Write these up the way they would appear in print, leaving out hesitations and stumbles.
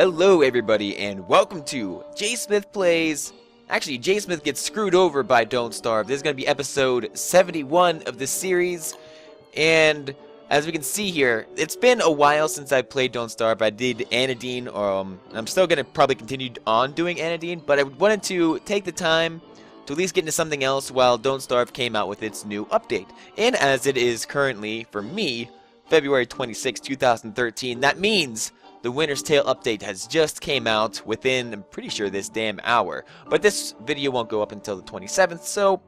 Hello everybody and welcome to JSmith Plays. Actually, JSmith gets screwed over by Don't Starve. This is going to be episode 71 of this series. And as we can see here, it's been a while since I played Don't Starve. I did Anodyne, I'm still going to probably continue on doing Anodyne, but I wanted to take the time to at least get into something else while Don't Starve came out with its new update. And as it is currently, for me, February 26, 2013, that means the Winter's Tale update has just came out within, I'm pretty sure, this damn hour. But this video won't go up until the 27th, so,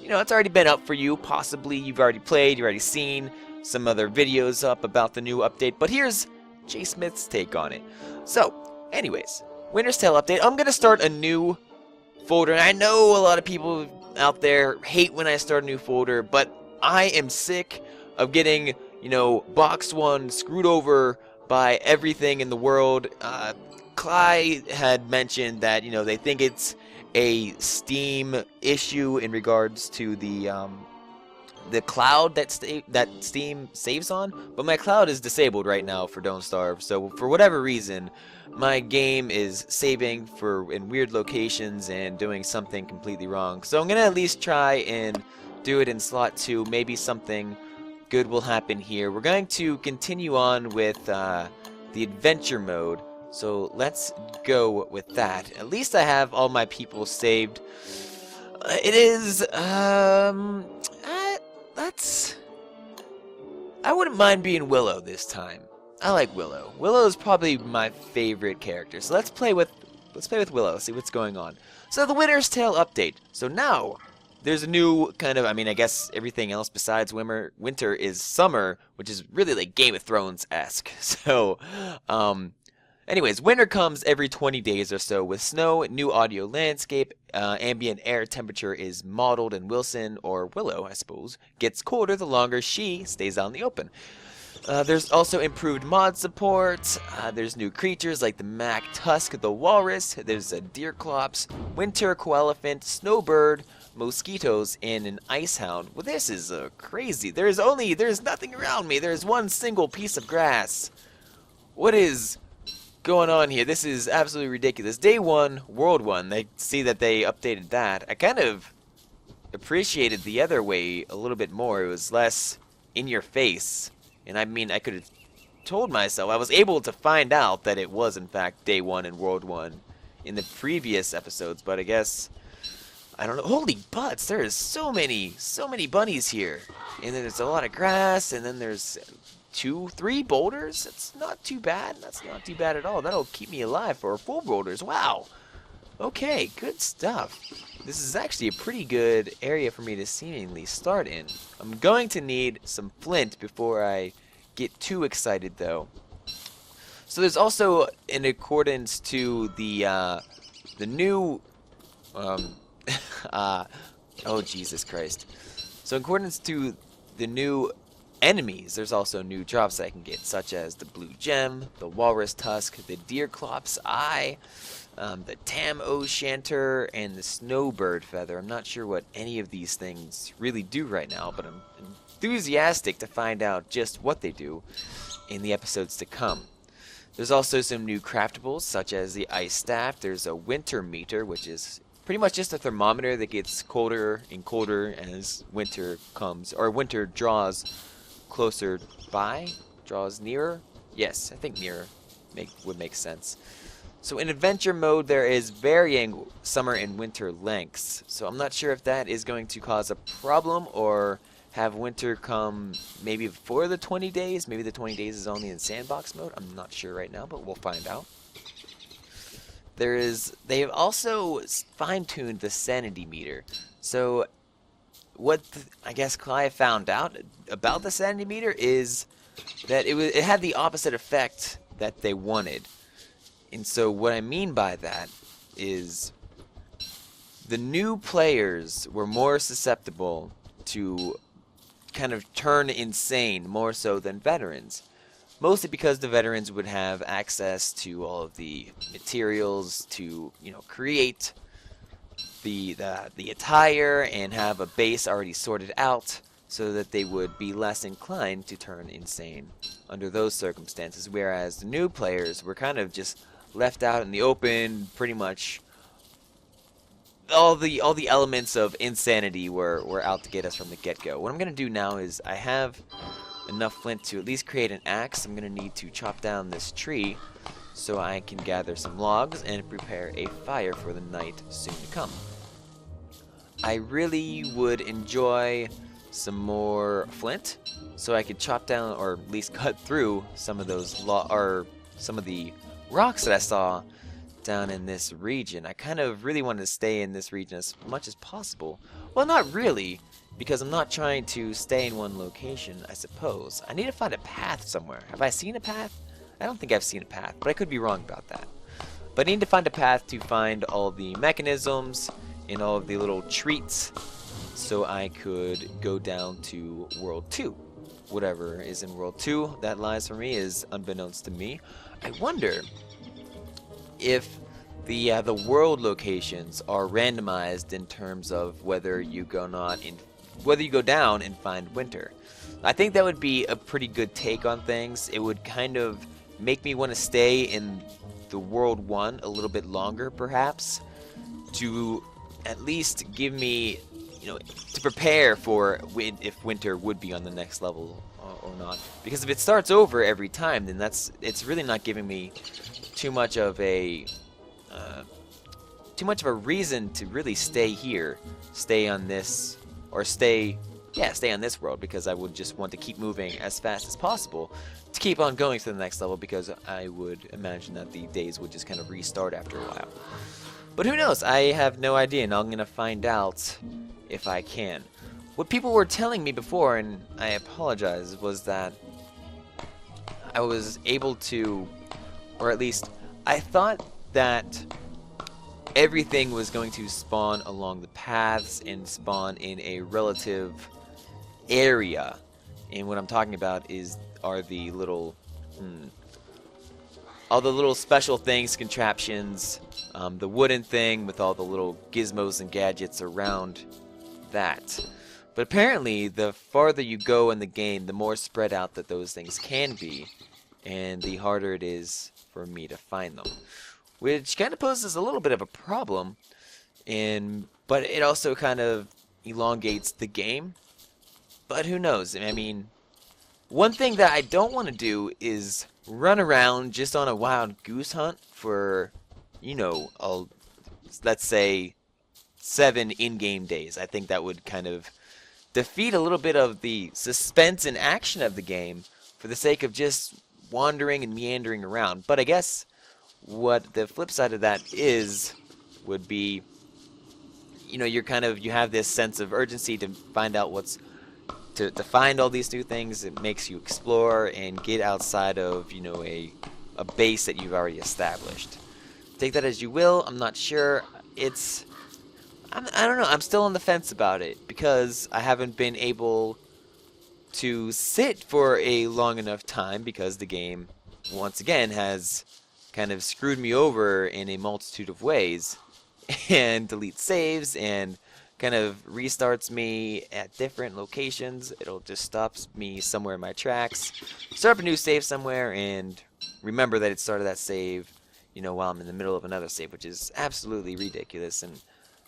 you know, it's already been up for you. Possibly you've already played, you've already seen some other videos up about the new update. But here's JSmith's take on it. So, anyways, Winter's Tale update. I'm going to start a new folder. And I know a lot of people out there hate when I start a new folder, but I am sick of getting, you know, box one screwed over by everything in the world. Cly had mentioned that, you know, they think it's a Steam issue in regards to the cloud that Steam saves on, but my cloud is disabled right now for Don't Starve, so for whatever reason, my game is saving in weird locations and doing something completely wrong. So I'm gonna at least try and do it in slot 2, maybe something good will happen here. We're going to continue on with the adventure mode, so let's go with that. At least I have all my people saved. It is, I wouldn't mind being Willow this time. I like Willow. Willow is probably my favorite character, so let's play with Willow, see what's going on. So the Winter's Tale update. So now there's a new kind of, I guess everything else besides winter is summer, which is really like Game of Thrones-esque. So, anyways, winter comes every 20 days or so with snow, new audio landscape, ambient air temperature is modeled, and Wilson, or Willow, I suppose, gets colder the longer she stays out in the open. There's also improved mod support. There's new creatures like the Mac Tusk, the Walrus. There's a Deerclops, Winter Coelephant, Snowbird, mosquitoes, and an Icehound. Well, this is crazy. There's nothing around me. There's one single piece of grass. What is going on here? This is absolutely ridiculous. Day 1, World 1. They see that they updated that. I kind of appreciated the other way a little bit more. It was less in your face. And I mean, I could have told myself, I was able to find out that it was in fact Day 1 and World 1 in the previous episodes, but I guess, I don't know. Holy butts, there is so many bunnies here. And then there's a lot of grass, and then there's 2-3 boulders. It's not too bad. That's not too bad at all. That'll keep me alive for 4 boulders. Wow. Okay, good stuff. This is actually a pretty good area for me to seemingly start in. I'm going to need some flint before I get too excited, though. So there's also, in accordance to the new, oh Jesus Christ. So in accordance to the new enemies, there's also new drops I can get, such as the Blue Gem, the Walrus Tusk, the Deerclops Eye, the Tam O'Shanter, and the Snowbird Feather. I'm not sure what any of these things really do right now, but I'm enthusiastic to find out just what they do in the episodes to come. There's also some new craftables, such as the Ice Staff. There's a Winter Meter, which is pretty much just a thermometer that gets colder and colder as winter comes, or winter draws closer by, draws nearer. Yes, I think nearer would make sense. So in adventure mode, there is varying summer and winter lengths. So I'm not sure if that is going to cause a problem or have winter come maybe before the 20 days. Maybe the 20 days is only in sandbox mode. I'm not sure right now, but we'll find out. They've also fine-tuned the sanity meter. So what I guess Cly found out about the sanity meter is that it had the opposite effect that they wanted. And so what I mean by that is the new players were more susceptible to kind of turn insane more so than veterans. Mostly because the veterans would have access to all of the materials to, you know, create the attire and have a base already sorted out so that they would be less inclined to turn insane under those circumstances, whereas the new players were kind of just left out in the open. Pretty much all the elements of insanity were out to get us from the get-go. What I'm gonna do now is I have enough flint to at least create an axe. I'm gonna need to chop down this tree so I can gather some logs and prepare a fire for the night soon to come. I really would enjoy some more flint so I could chop down or at least cut through some of those some of the rocks that I saw down in this region. I kind of really wanted to stay in this region as much as possible. Well, not really, because I'm not trying to stay in one location, I suppose. I need to find a path somewhere. Have I seen a path? I don't think I've seen a path, but I could be wrong about that. But I need to find a path to find all the mechanisms and all of the little treats so I could go down to World 2. Whatever is in World 2 that lies for me is unbeknownst to me. I wonder if the world locations are randomized in terms of whether you go down and find winter. I think that would be a pretty good take on things. It would kind of make me want to stay in the World 1 a little bit longer, perhaps, to at least give me, to prepare for if winter would be on the next level or not. Because if it starts over every time, then it's really not giving me too much of a reason to really stay here, stay on this world, because I would just want to keep moving as fast as possible to keep on going to the next level, because I would imagine that the days would just kind of restart after a while. But who knows? I have no idea, and I'm gonna find out if I can. What people were telling me before, and I apologize, was that I was able to, or at least I thought that everything was going to spawn along the paths and spawn in a relative area. And what I'm talking about are the little all the little special things, contraptions, the wooden thing with all the little gizmos and gadgets around that. But apparently, the farther you go in the game, the more spread out that those things can be, and the harder it is for me to find them. Which kind of poses a little bit of a problem, but it also kind of elongates the game. But who knows? I mean, one thing that I don't want to do is run around just on a wild goose hunt for, let's say 7 in-game days. I think that would kind of defeat a little bit of the suspense and action of the game for the sake of just wandering and meandering around. But I guess what the flip side of that would be, you have this sense of urgency to find out to find all these new things. It makes you explore and get outside of, a base that you've already established. Take that as you will. I'm not sure. I don't know. I'm still on the fence about it because I haven't been able to sit for a long enough time because the game, once again, has kind of screwed me over in a multitude of ways and deletes saves and kind of restarts me at different locations. It'll just stop me somewhere in my tracks, start up a new save somewhere, and remember that it started that save, while I'm in the middle of another save, which is absolutely ridiculous. And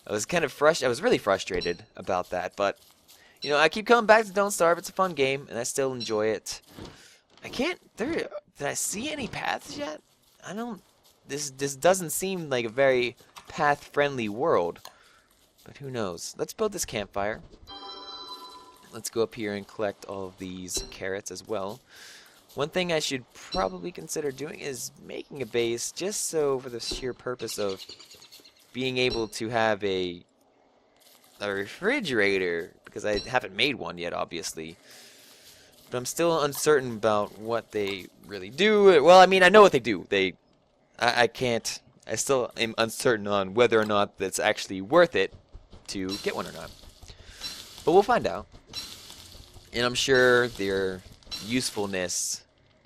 I was kind of I was really frustrated about that, but I keep coming back to Don't Starve. It's a fun game, and I still enjoy it. Did I see any paths yet? This doesn't seem like a very path-friendly world. But who knows? Let's build this campfire. Let's go up here and collect all of these carrots as well. One thing I should probably consider doing is making a base just so for the sheer purpose of being able to have a refrigerator, because I haven't made one yet, obviously. But I'm still uncertain about what they really do. Well, I mean, I know what they do. I still am uncertain on whether or not that's actually worth it to get one or not. But we'll find out. And I'm sure their usefulness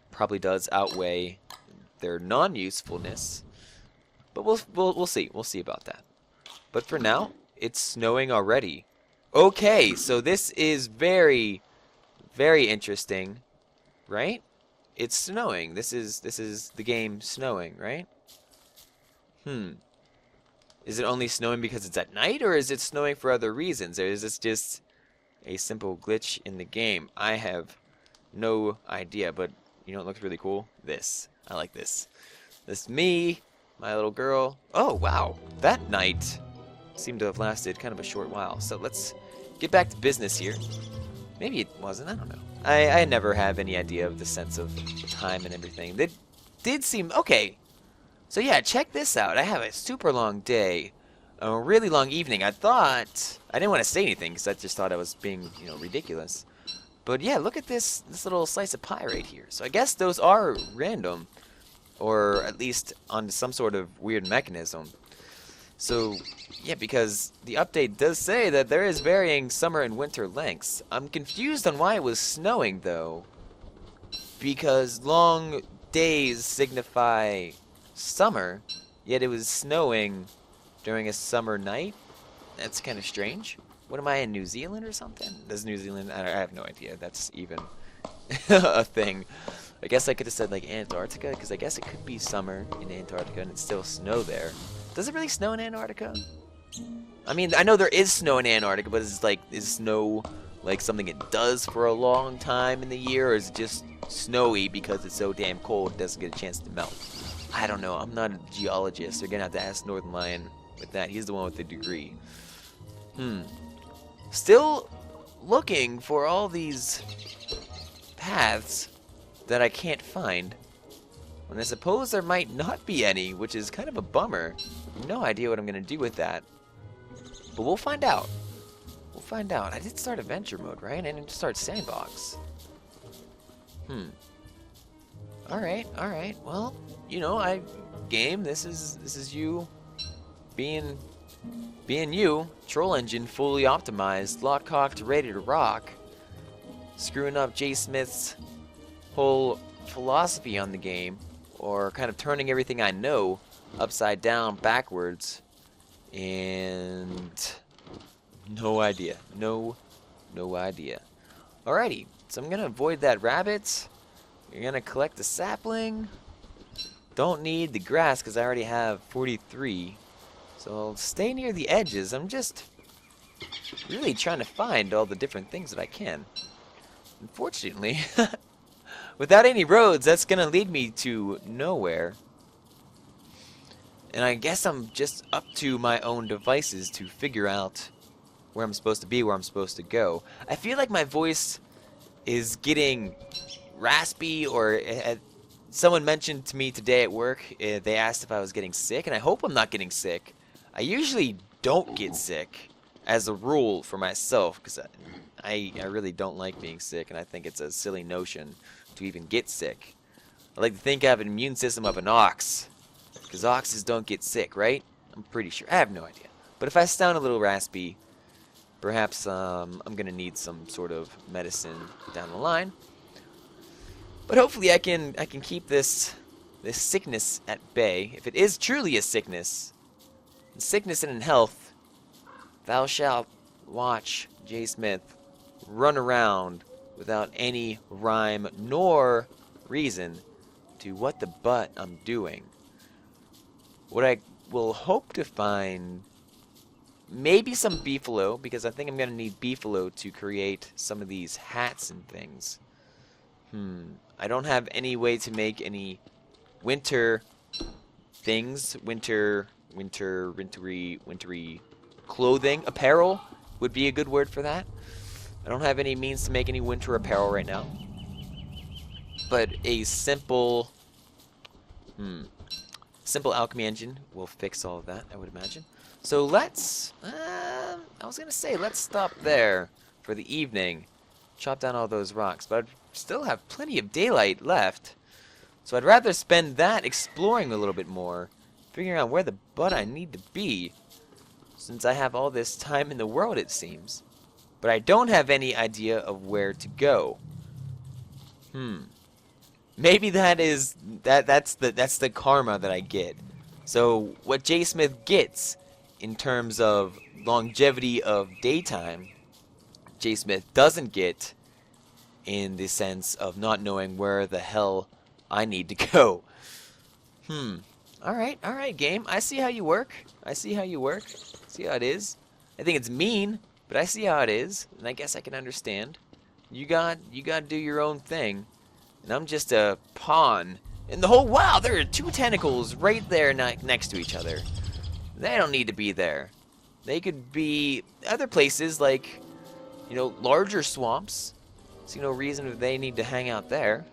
probably does outweigh their non-usefulness. But we'll see. We'll see about that. But for now, it's snowing already. Okay, so this is very, very interesting, right? It's snowing. This is the game snowing, right? Hmm. Is it only snowing because it's at night, or is it snowing for other reasons? Or is this just a simple glitch in the game? I have no idea, but you know what looks really cool? This. I like this. This me, my little girl. Oh, wow. That night seemed to have lasted kind of a short while. So let's get back to business here. Maybe it wasn't. I don't know. I never have any idea of the sense of time and everything. They did seem... Okay. So yeah, check this out. I have a super long day. A really long evening. I didn't want to say anything because I just thought I was being, you know, ridiculous. But yeah, look at this little slice of pie right here. So I guess those are random. Or at least on some sort of weird mechanism. So, yeah, because the update does say that there is varying summer and winter lengths. I'm confused on why it was snowing, though. Because long days signify summer, yet it was snowing during a summer night? That's kind of strange. What am I, in New Zealand or something? Does New Zealand... I have no idea. That's even a thing. I guess I could have said, like, Antarctica, because I guess it could be summer in Antarctica and it's still snow there. Does it really snow in Antarctica? I mean, I know there is snow in Antarctica, but is snow like something it does for a long time in the year, or is it just snowy because it's so damn cold it doesn't get a chance to melt? I don't know. I'm not a geologist. You're gonna have to ask Northern Lion with that. He's the one with the degree. Still looking for all these paths that I can't find. And I suppose there might not be any, which is kind of a bummer. No idea what I'm going to do with that. But we'll find out. We'll find out. I did start adventure mode, right? I didn't start sandbox. Alright, alright. Well, you know, game, this is you being you. Troll engine fully optimized, lock cocked, ready to rock. Screwing up JSmith's whole philosophy on the game, or kind of turning everything I know upside down, backwards, and no idea. No idea. Alrighty, so I'm gonna avoid that rabbit. You're gonna collect the sapling. Don't need the grass because I already have 43. So I'll stay near the edges. I'm just really trying to find all the different things that I can. Unfortunately, without any roads, that's gonna lead me to nowhere. And I guess I'm just up to my own devices to figure out where I'm supposed to be, where I'm supposed to go. I feel like my voice is getting raspy, or someone mentioned to me today at work, they asked if I was getting sick, and I hope I'm not getting sick. I usually don't get sick, as a rule for myself, because I really don't like being sick, and I think it's a silly notion to even get sick. I like to think I have an immune system of an ox, because oxes don't get sick, right? I'm pretty sure. I have no idea. But if I sound a little raspy, perhaps I'm going to need some sort of medicine down the line. But hopefully I can keep this sickness at bay. If it is truly a sickness, in sickness and in health, thou shalt watch JSmith run around without any rhyme nor reason to what the butt I'm doing. What I will hope to find, maybe some beefalo, because I think I'm going to need beefalo to create some of these hats and things. I don't have any way to make any winter things, wintry clothing. Apparel would be a good word for that. I don't have any means to make any winter apparel right now. But a simple alchemy engine will fix all of that, I would imagine. So let's, I was going to say, let's stop there for the evening. Chop down all those rocks, but I still have plenty of daylight left. So I'd rather spend that exploring a little bit more, figuring out where the butt I need to be, since I have all this time in the world, it seems. But I don't have any idea of where to go. Maybe that's the karma that I get. So what JSmith gets in terms of longevity of daytime, JSmith doesn't get in the sense of not knowing where the hell I need to go. Alright, game. I see how you work. I see how you work. See how it is. I think it's mean, but I see how it is, and I guess I can understand. You got to do your own thing, and I'm just a pawn in the whole. Wow, there are two tentacles right there next to each other. They don't need to be there. They could be other places like, you know, larger swamps. See no reason if they need to hang out there.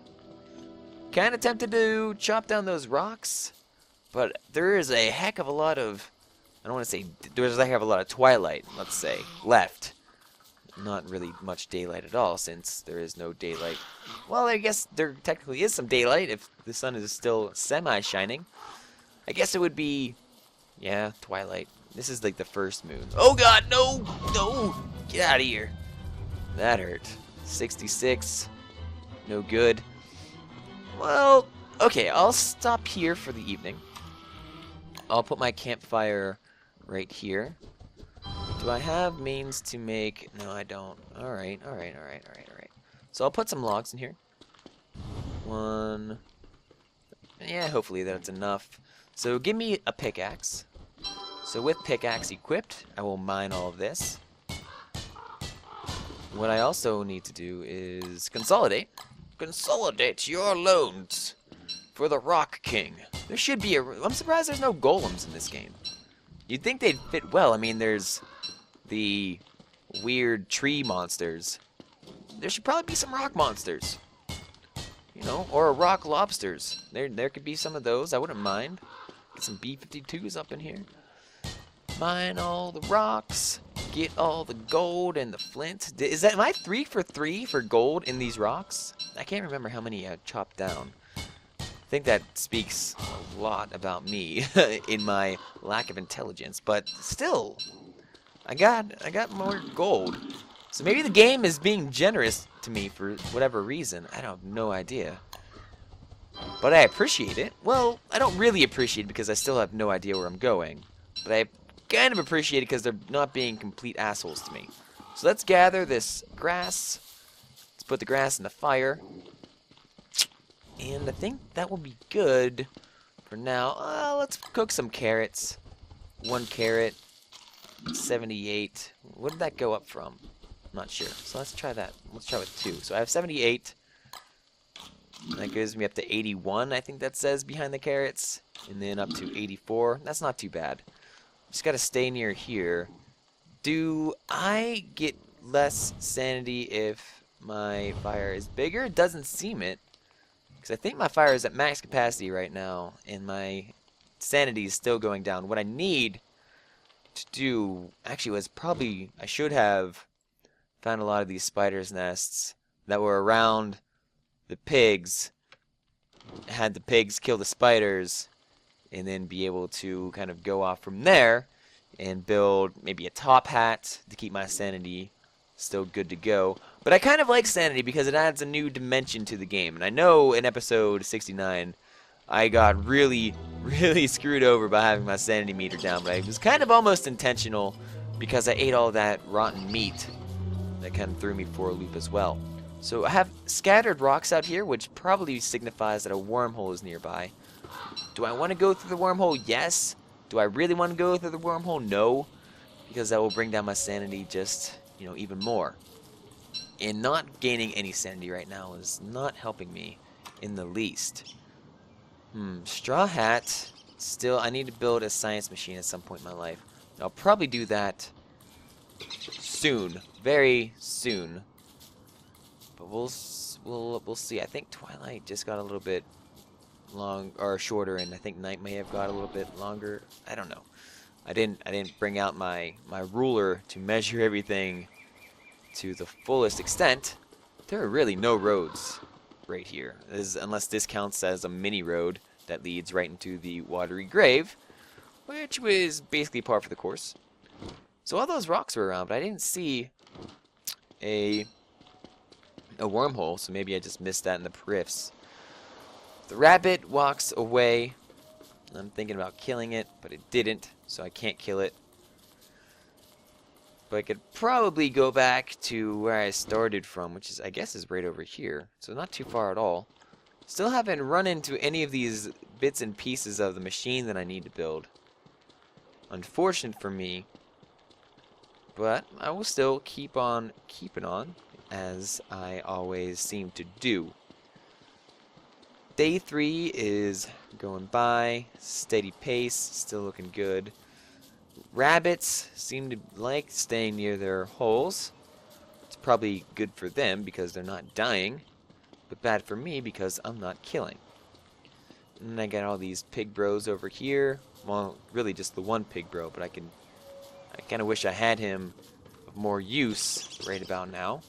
Kind of tempted to chop down those rocks, but there is a heck of a lot of, I don't want to say, there's a heck of a lot of twilight, let's say, left. Not really much daylight at all, since there is no daylight. Well, I guess there technically is some daylight if the sun is still semi-shining. I guess it would be, yeah, twilight. This is like the first moon. Oh god, no! No! Get out of here. That hurt. 66. No good. Well, okay, I'll stop here for the evening. I'll put my campfire right here. Do I have means to make... No, I don't. Alright. So I'll put some logs in here. One. Yeah, hopefully that's enough. So give me a pickaxe. So with pickaxe equipped, I will mine all of this. What I also need to do is consolidate. Consolidate your loans for the Rock King. There should be a... I'm surprised there's no golems in this game. You'd think they'd fit well. I mean, there's the weird tree monsters. There should probably be some rock monsters. You know, or rock lobsters. There could be some of those. I wouldn't mind. Get some B-52s up in here. Mine all the rocks. Get all the gold and the flint. Am I 3 for 3 for gold in these rocks? I can't remember how many I chopped down. I think that speaks a lot about me in my lack of intelligence, but still, I got more gold. So maybe the game is being generous to me for whatever reason. I have no idea. But I appreciate it. Well, I don't really appreciate it because I still have no idea where I'm going. But I kind of appreciate it because they're not being complete assholes to me. So let's gather this grass. Let's put the grass in the fire. And I think that will be good for now. Let's cook some carrots. 1 carrot. 78. What did that go up from? I'm not sure. So let's try that. Let's try with 2. So I have 78. That gives me up to 81, I think that says, behind the carrots. And then up to 84. That's not too bad. Just gotta stay near here. Do I get less sanity if my fire is bigger? It doesn't seem it. Because I think my fire is at max capacity right now. And my sanity is still going down. What I need to do actually was probably... I should have found a lot of these spiders' nests that were around the pigs. Had the pigs kill the spiders. And then be able to kind of go off from there and build maybe a top hat to keep my sanity still good to go. But I kind of like sanity because it adds a new dimension to the game. And I know in episode 69 I got really screwed over by having my sanity meter down. But it was kind of almost intentional because I ate all that rotten meat. That kind of threw me for a loop as well. So I have scattered rocks out here, which probably signifies that a wormhole is nearby. Do I want to go through the wormhole? Yes. Do I really want to go through the wormhole? No. Because that will bring down my sanity just, you know, even more. And not gaining any sanity right now is not helping me in the least. Straw hat. Still, I need to build a science machine at some point in my life. I'll probably do that soon. Very soon. But we'll see. I think Twilight just got a little bit long or shorter, and I think night may have got a little bit longer. I don't know. I didn't bring out my ruler to measure everything to the fullest extent. There are really no roads right here, unless this counts as a mini road that leads right into the watery grave, which was basically par for the course. So all those rocks were around, but I didn't see a wormhole, so maybe I just missed that in the periffs. The rabbit walks away. I'm thinking about killing it, but it didn't, so I can't kill it. But I could probably go back to where I started from, which is, I guess, is right over here. So not too far at all. Still haven't run into any of these bits and pieces of the machine that I need to build. Unfortunate for me, but I will still keep on keeping on, as I always seem to do. Day 3 is going by, steady pace, still looking good. Rabbits seem to like staying near their holes. It's probably good for them because they're not dying, but bad for me because I'm not killing. And I got all these pig bros over here. Well, really just the one pig bro, but I kind of wish I had him of more use right about now.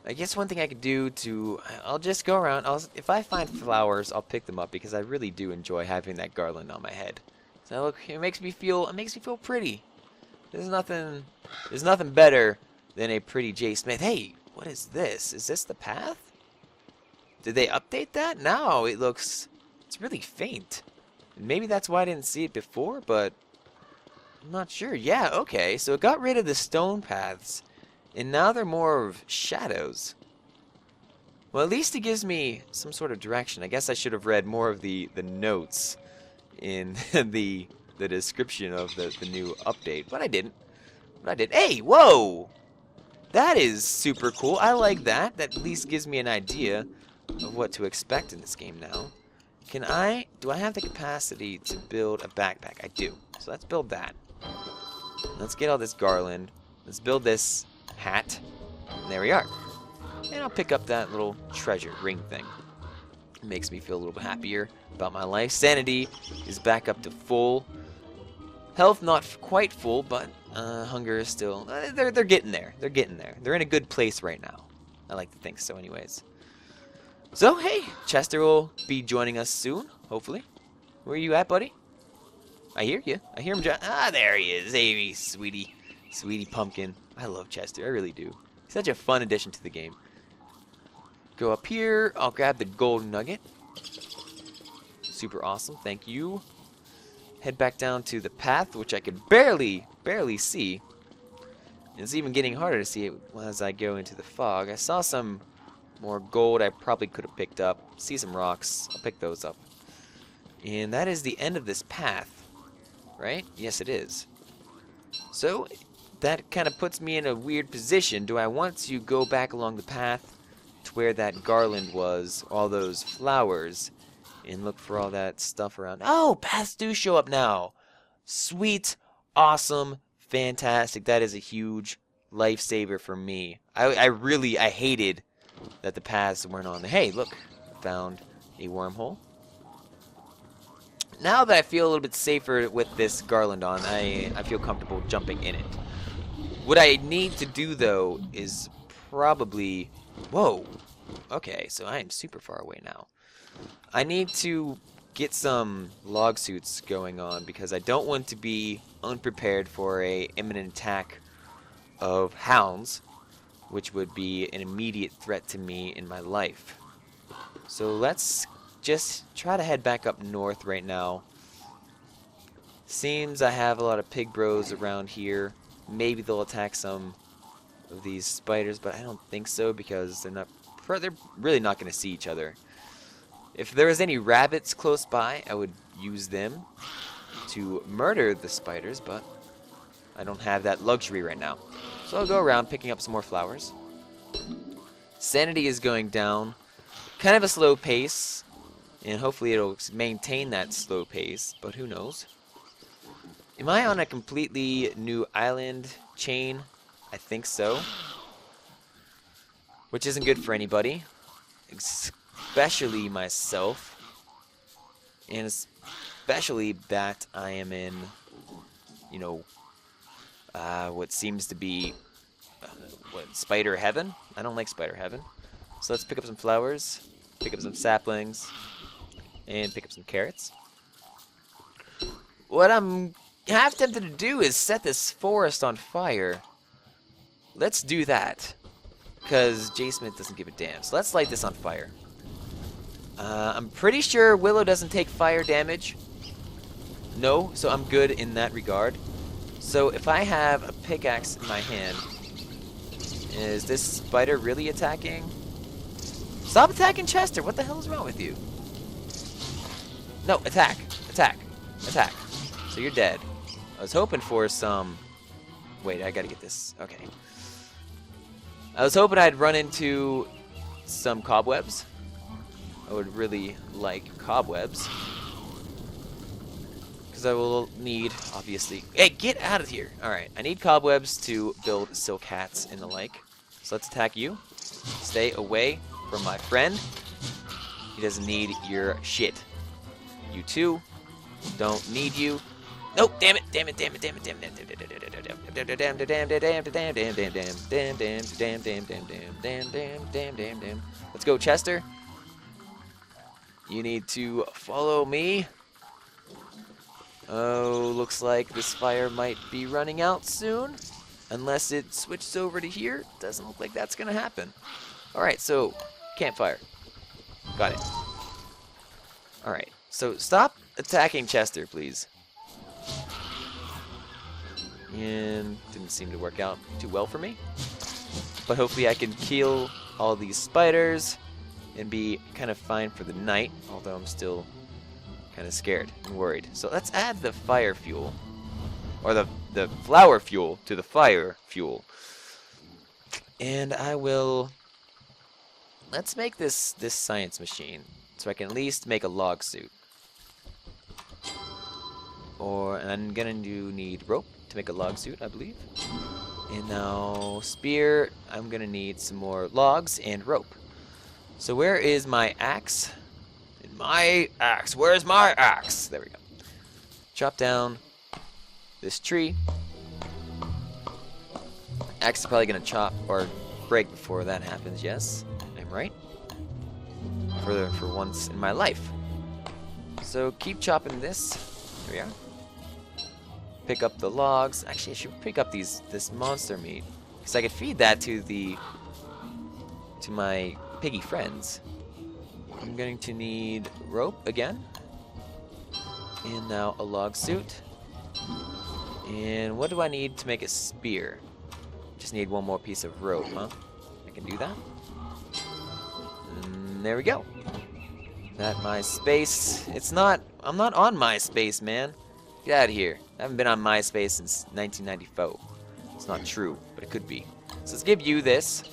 I guess one thing I could do I'll just go around. If I find flowers, I'll pick them up because I really do enjoy having that garland on my head. So look, it makes me feel pretty. There's nothing better than a pretty JSmith. Hey, what is this? Is this the path? Did they update that? No, it's really faint. Maybe that's why I didn't see it before, but I'm not sure. Yeah, okay. So it got rid of the stone paths, and now they're more of shadows. Well, at least it gives me some sort of direction. I guess I should have read more of the notes in the description of the new update, but I didn't. But I did. Hey, whoa! That is super cool. I like that. That at least gives me an idea of what to expect in this game now. Do I have the capacity to build a backpack? I do. So let's build that. Let's get all this garland. Let's build this hat. And there we are. And I'll pick up that little treasure ring thing. It makes me feel a little bit happier about my life. Sanity is back up to full. Health not quite full, but hunger is still... They're getting there. They're getting there. They're in a good place right now. I like to think so anyways. So, hey, Chester will be joining us soon, hopefully. Where are you at, buddy? I hear you. I hear him. There he is. Hey, sweetie. Sweetie pumpkin. I love Chester. I really do. He's such a fun addition to the game. Go up here. I'll grab the gold nugget. Super awesome. Thank you. Head back down to the path, which I could barely see. It's even getting harder to see it as I go into the fog. I saw some more gold I probably could have picked up. See some rocks. I'll pick those up. And that is the end of this path, right? Yes, it is. So that kind of puts me in a weird position. Do I want to go back along the path to where that garland was, all those flowers, and look for all that stuff around? Oh, paths do show up now. Sweet, awesome, fantastic. That is a huge lifesaver for me. I hated that the paths weren't on there. Hey, look, found a wormhole. Now that I feel a little bit safer with this garland on, I feel comfortable jumping in it. What I need to do, though, is probably... Whoa. Okay, so I am super far away now. I need to get some log suits going on because I don't want to be unprepared for a imminent attack of hounds, which would be an immediate threat to me in my life. So let's just try to head back up north right now. Seems I have a lot of pig bros around here. Maybe they'll attack some of these spiders, but I don't think so because they're really not going to see each other. If there was any rabbits close by, I would use them to murder the spiders, but I don't have that luxury right now. So I'll go around picking up some more flowers. Sanity is going down. Kind of a slow pace, and hopefully it'll maintain that slow pace, but who knows. Am I on a completely new island chain? I think so. Which isn't good for anybody, especially myself, and especially that I am in, what seems to be, spider heaven? I don't like spider heaven. So let's pick up some flowers, pick up some saplings, and pick up some carrots. What I'm half tempted to do is set this forest on fire. Let's do that, because JSmith doesn't give a damn. So let's light this on fire. I'm pretty sure Willow doesn't take fire damage. No, so I'm good in that regard. So if I have a pickaxe in my hand, is this spider really attacking? Stop attacking Chester! What the hell is wrong with you? No, attack. Attack. Attack. So you're dead. I was hoping for some... Wait, I gotta get this. Okay. I was hoping I'd run into some cobwebs. I would really like cobwebs. Because I will need, obviously... Hey, get out of here! Alright, I need cobwebs to build silk hats and the like. So let's attack you. Stay away from my friend. He doesn't need your shit. You too. Don't need you. Nope, damn it, damn it, damn it, damn it, damn it, damn it, damn. Let's go, Chester. You need to follow me. Oh, looks like this fire might be running out soon. Unless it switches over to here. Doesn't look like that's gonna happen. Alright, so campfire. Got it. Alright, so stop attacking Chester, please. And didn't seem to work out too well for me. But hopefully I can kill all these spiders and be kind of fine for the night, although I'm still kind of scared and worried. So let's add the fire fuel, or the flower fuel to the fire fuel. And I will... Let's make this science machine, so I can at least make a log suit. And I'm gonna need rope to make a log suit, I believe. And now spear, I'm gonna need some more logs and rope. So where is my axe? My axe, where's my axe? There we go. Chop down this tree. Axe is probably gonna chop or break before that happens, yes. I'm right. For once in my life. So keep chopping this. There we are. Pick up the logs. Actually, I should pick up this monster meat, because I could feed that to my piggy friends. I'm going to need rope again, and now a log suit. And what do I need to make a spear? Just need one more piece of rope, huh? I can do that. And there we go. That MySpace. I'm not on MySpace, man. Get out of here. I haven't been on MySpace since 1994. It's not true, but it could be. So let's give you this.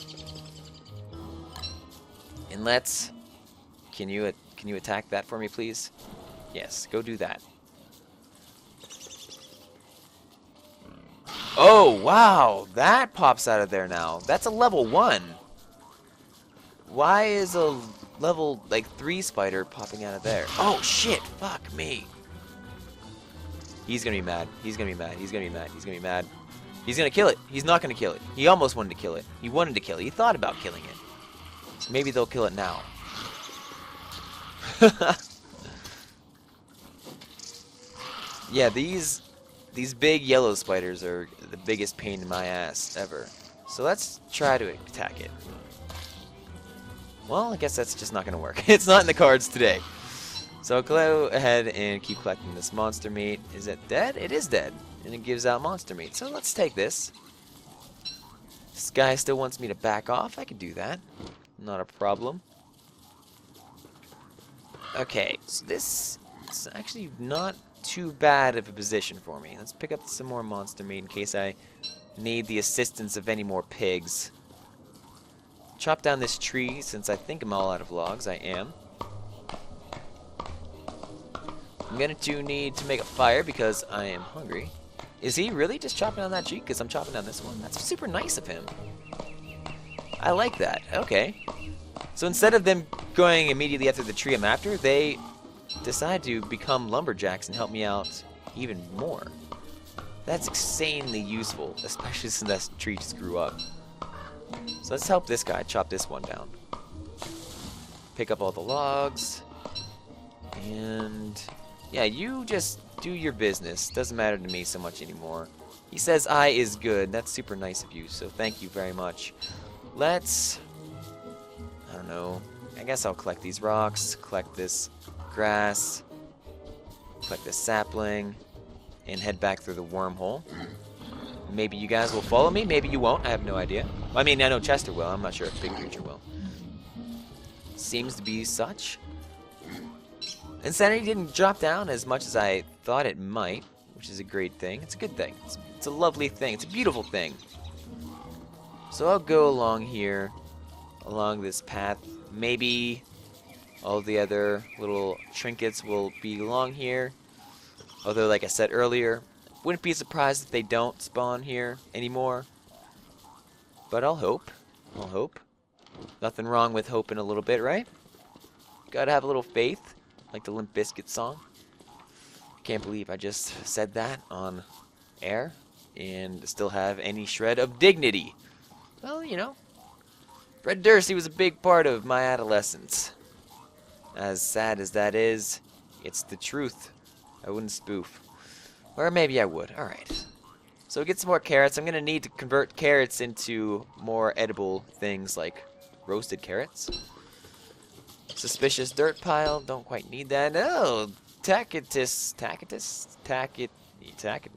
And let's... Can you attack that for me, please? Yes, go do that. Oh, wow! That pops out of there now. That's a level 1. Why is a level, like, 3 spider popping out of there? Oh, shit! Fuck me! He's gonna be mad. He's gonna be mad. He's gonna be mad. He's gonna be mad. He's gonna kill it. He's not gonna kill it. He almost wanted to kill it. He wanted to kill it. He thought about killing it. Maybe they'll kill it now. Yeah, these big yellow spiders are the biggest pain in my ass ever. So let's try to attack it. Well, I guess that's just not gonna work. It's not in the cards today. So I'll go ahead and keep collecting this monster meat. Is it dead? It is dead. And it gives out monster meat. So let's take this. This guy still wants me to back off. I can do that. Not a problem. Okay, so this is actually not too bad of a position for me. Let's pick up some more monster meat in case I need the assistance of any more pigs. Chop down this tree since I think I'm all out of logs. I am. I'm going to need to make a fire because I am hungry. Is he really just chopping down that tree? Because I'm chopping down this one. That's super nice of him. I like that. Okay. So instead of them going immediately after the tree I'm after, they decide to become lumberjacks and help me out even more. That's insanely useful, especially since that tree just grew up. So let's help this guy chop this one down. Pick up all the logs. And... yeah, you just do your business. Doesn't matter to me so much anymore. He says I is good. That's super nice of you, so thank you very much. Let's... I don't know. I guess I'll collect these rocks, collect this grass, collect this sapling, and head back through the wormhole. Maybe you guys will follow me, maybe you won't. I have no idea. I mean, I know Chester will. I'm not sure if Big Creature will. Seems to be such. And sanity didn't drop down as much as I thought it might, which is a great thing. It's a good thing. It's a lovely thing. It's a beautiful thing. So I'll go along here, along this path. Maybe all the other little trinkets will be along here. Although, like I said earlier, wouldn't be surprised if they don't spawn here anymore. But I'll hope. I'll hope. Nothing wrong with hoping a little bit, right? Gotta have a little faith, like the Limp Bizkit song. Can't believe I just said that on air and still have any shred of dignity. Well, you know, Fred Durst, he was a big part of my adolescence. As sad as that is, it's the truth. I wouldn't spoof. Or maybe I would. Alright. So get some more carrots. I'm going to need to convert carrots into more edible things like roasted carrots. Suspicious dirt pile. Don't quite need that. Oh, Tacitus.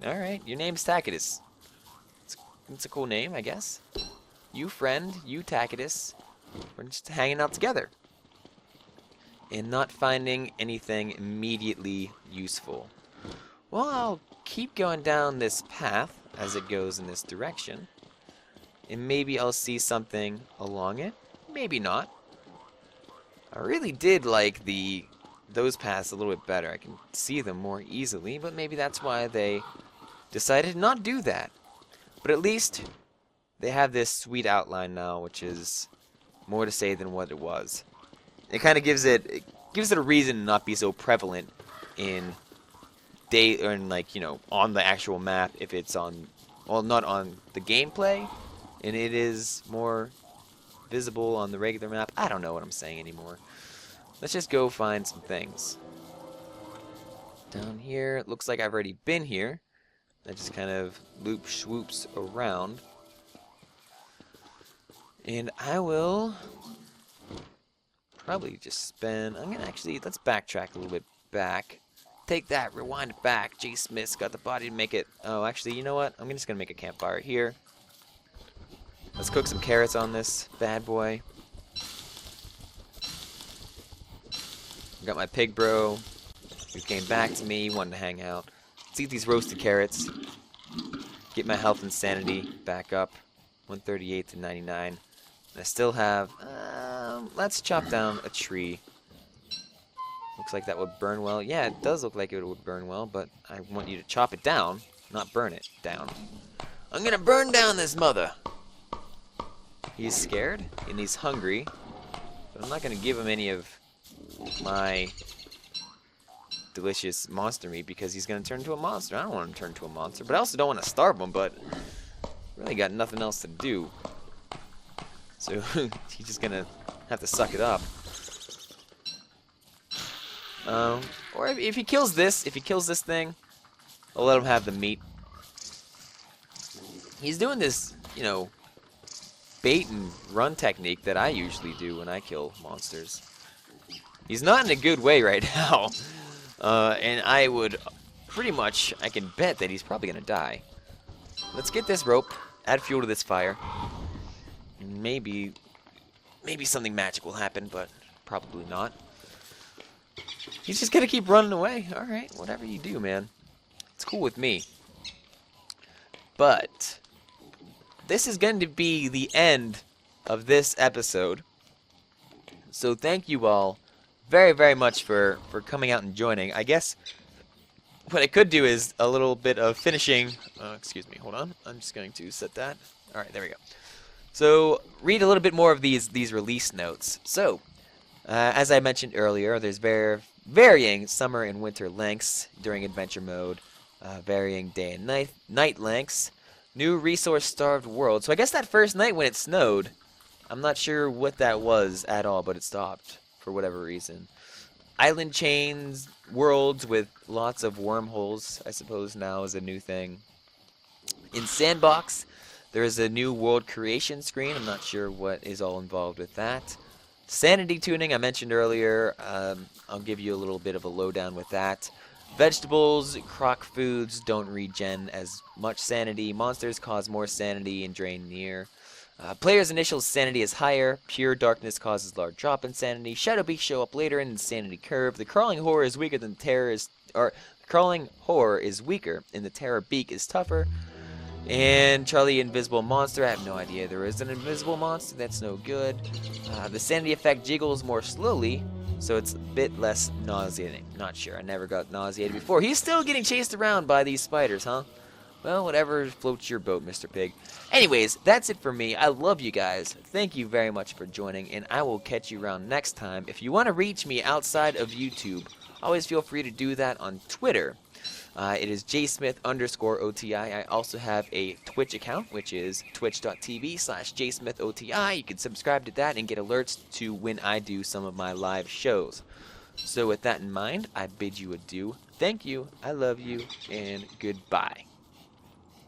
Alright, your name's Tacitus. It's a cool name, I guess. You friend, you Tacitus. We're just hanging out together. And not finding anything immediately useful. Well, I'll keep going down this path as it goes in this direction. And maybe I'll see something along it. Maybe not. I really did like those paths a little bit better. I can see them more easily, but maybe that's why they decided not to do that. But at least they have this sweet outline now, which is more to say than what it was. It kind of gives it a reason to not be so prevalent in like, you know, on the actual map if it's on, well, not on the gameplay, and it is more visible on the regular map. I don't know what I'm saying anymore. Let's just go find some things. Down here, it looks like I've already been here. That just kind of swoops around. And I will probably just spend, let's backtrack a little bit back. Take that, rewind it back. JSmith's got the body to make it. Oh, actually, you know what? I'm just going to make a campfire here. Let's cook some carrots on this bad boy. Got my pig bro, who came back to me, wanted to hang out. Let's eat these roasted carrots. Get my health and sanity back up. 138 to 99. I still have, let's chop down a tree. Looks like that would burn well. Yeah, it does look like it would burn well, but I want you to chop it down, not burn it down. I'm gonna burn down this mother. He's scared, and he's hungry, but I'm not gonna give him any of my delicious monster meat because he's gonna turn into a monster. I don't want him to turn into a monster, but I also don't want to starve him, but really got nothing else to do. So he's just gonna have to suck it up. Or if he kills this thing, I'll let him have the meat. He's doing this, you know, bait and run technique that I usually do when I kill monsters. He's not in a good way right now. And I would pretty much, I can bet that he's probably gonna die. Let's get this rope, add fuel to this fire. And maybe something magic will happen, but probably not. He's just gonna keep running away. Alright, whatever you do, man. It's cool with me. But this is going to be the end of this episode. So thank you all very, very much for coming out and joining. I guess what I could do is a little bit of finishing. Excuse me, hold on. I'm just going to set that. Alright, there we go. So read a little bit more of these release notes. So, as I mentioned earlier, there's varying summer and winter lengths during adventure mode, varying day and night lengths, new resource-starved world. So I guess that first night when it snowed, I'm not sure what that was at all, but it stopped for whatever reason. Island chains, worlds with lots of wormholes, I suppose now is a new thing. In Sandbox, there is a new world creation screen. I'm not sure what is all involved with that. Sanity tuning, I mentioned earlier. I'll give you a little bit of a lowdown with that. Vegetables, croc foods don't regen as much sanity. Monsters cause more sanity and drain near. Player's initial sanity is higher. Pure darkness causes large drop in sanity. Shadow beasts show up later in the sanity curve. The crawling horror is weaker than terror or crawling horror is weaker, and the terror beak is tougher. And Charlie Invisible Monster, I have no idea there is an invisible monster, that's no good. The sanity effect jiggles more slowly, so it's a bit less nauseating. Not sure, I never got nauseated before. He's still getting chased around by these spiders, huh? Well, whatever floats your boat, Mr. Pig. Anyways, that's it for me. I love you guys. Thank you very much for joining, and I will catch you around next time. If you want to reach me outside of YouTube, always feel free to do that on Twitter. It is JSmith_OTI. I also have a Twitch account, which is twitch.tv/JSmithOTI. You can subscribe to that and get alerts to when I do some of my live shows. So with that in mind, I bid you adieu. Thank you, I love you, and goodbye.